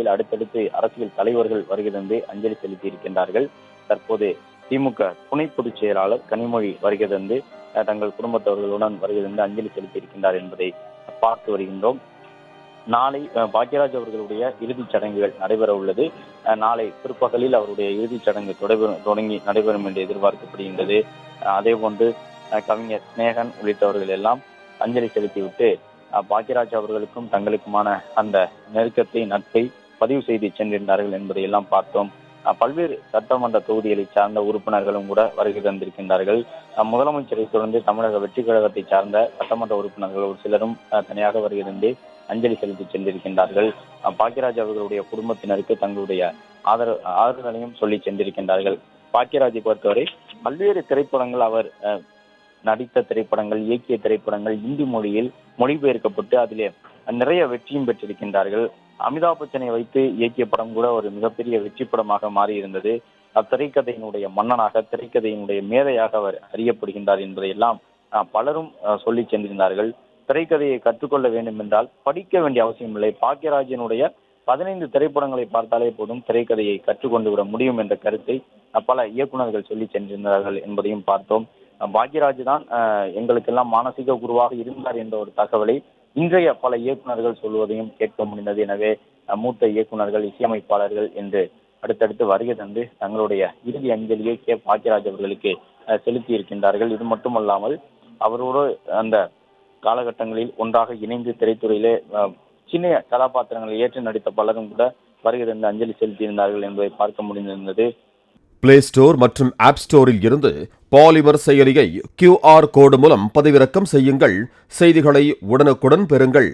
வரிசையில் அடுத்தடுத்து அரசியல் தலைவர்கள் வருகை தந்து அஞ்சலி செலுத்தி இருக்கின்றார்கள். தற்போது திமுக துணை பொதுச் செயலாளர் கனிமொழி வருகை தந்து தங்கள் குடும்பத்தவர்களுடன் வருகை தந்து அஞ்சலி செலுத்தி இருக்கின்றார் என்பதை பார்த்து வருகின்றோம். நாளை பாக்யராஜ் அவர்களுடைய இறுதிச் சடங்குகள் நடைபெற உள்ளது. நாளை பிற்பகலில் அவருடைய இறுதிச் சடங்கு தொடங்கி நடைபெறும் என்று எதிர்பார்க்கப்படுகின்றது. அதேபோன்று கவிஞர் ஸ்நேகன் உள்ளிட்டவர்கள் எல்லாம் அஞ்சலி செலுத்திவிட்டு பாக்யராஜ் அவர்களுக்கும் தங்களுக்குமான அந்த நெருக்கத்தை நட்பை பதிவு செய்து சென்றிருந்தார்கள் என்பதை எல்லாம் பார்த்தோம். பல்வேறு சட்டமன்ற தொகுதிகளை சார்ந்த உறுப்பினர்களும் கூட வருகை தந்திருக்கின்றார்கள். முதலமைச்சரை தொடர்ந்து தமிழக வெற்றி கழகத்தை சார்ந்த சட்டமன்ற உறுப்பினர்கள் ஒரு சிலரும் தனியாக வருகை தந்து அஞ்சலி செலுத்தி சென்றிருக்கின்றார்கள். பாக்யராஜ் அவர்களுடைய குடும்பத்தினருக்கு தங்களுடைய ஆறுதலையும் சொல்லி சென்றிருக்கின்றார்கள். பாக்யராஜை பொறுத்தவரை பல்வேறு திரைப்படங்கள் அவர் நடித்த திரைப்படங்கள், இயக்கிய திரைப்படங்கள் இந்தி மொழியில் மொழிபெயர்க்கப்பட்டு அதிலே நிறைய வெற்றியும் பெற்றிருக்கின்றார்கள். அமிதாப் பச்சனை வைத்து இயக்கிய படம் கூட ஒரு மிகப்பெரிய வெற்றி படமாக மாறியிருந்தது. அத்திரைக்கதையினுடைய மன்னனாக, திரைக்கதையினுடைய மேதையாக அவர் அறியப்படுகின்றார் என்பதையெல்லாம் பலரும் சொல்லி சென்றிருந்தார்கள். திரைக்கதையை கற்றுக்கொள்ள வேண்டும் என்றால் படிக்க வேண்டிய அவசியம் இல்லை. பாக்யராஜினுடைய 15 திரைப்படங்களை பார்த்தாலே போதும் திரைக்கதையை கற்றுக்கொண்டு விட முடியும் என்ற கருத்தை பல இயக்குநர்கள் சொல்லி சென்றிருந்தார்கள் என்பதையும் பார்த்தோம். பாக்யராஜ் தான் எங்களுக்கெல்லாம் மானசீக குருவாக இருந்தார் என்ற ஒரு தகவலை இன்றைய பல இயக்குநர்கள் சொல்வதையும் கேட்க முடிந்தது. எனவே மூத்த இயக்குநர்கள், இசையமைப்பாளர்கள் என்று அடுத்தடுத்து வருகை தந்து தங்களுடைய இறுதி அஞ்சலியை பாக்யராஜ் அவர்களுக்கு செலுத்தி இருக்கின்றார்கள். இது மட்டுமல்லாமல் அவரோடு அந்த காலகட்டங்களில் ஒன்றாக இணைந்து திரைத்துறையிலே சின்ன கதாபாத்திரங்களை ஏற்று நடித்த பலரும் கூட வருகை தந்து அஞ்சலி செலுத்தியிருந்தார்கள் என்பதை பார்க்க முடிந்திருந்தது. பிளே ஸ்டோர் மற்றும் ஆப் ஸ்டோரில் இருந்து பாலிமர் செயலியை QR கோடு மூலம் பதிவிறக்கம் செய்யுங்கள். செய்திகளை உடனுக்குடன் பெறுங்கள்.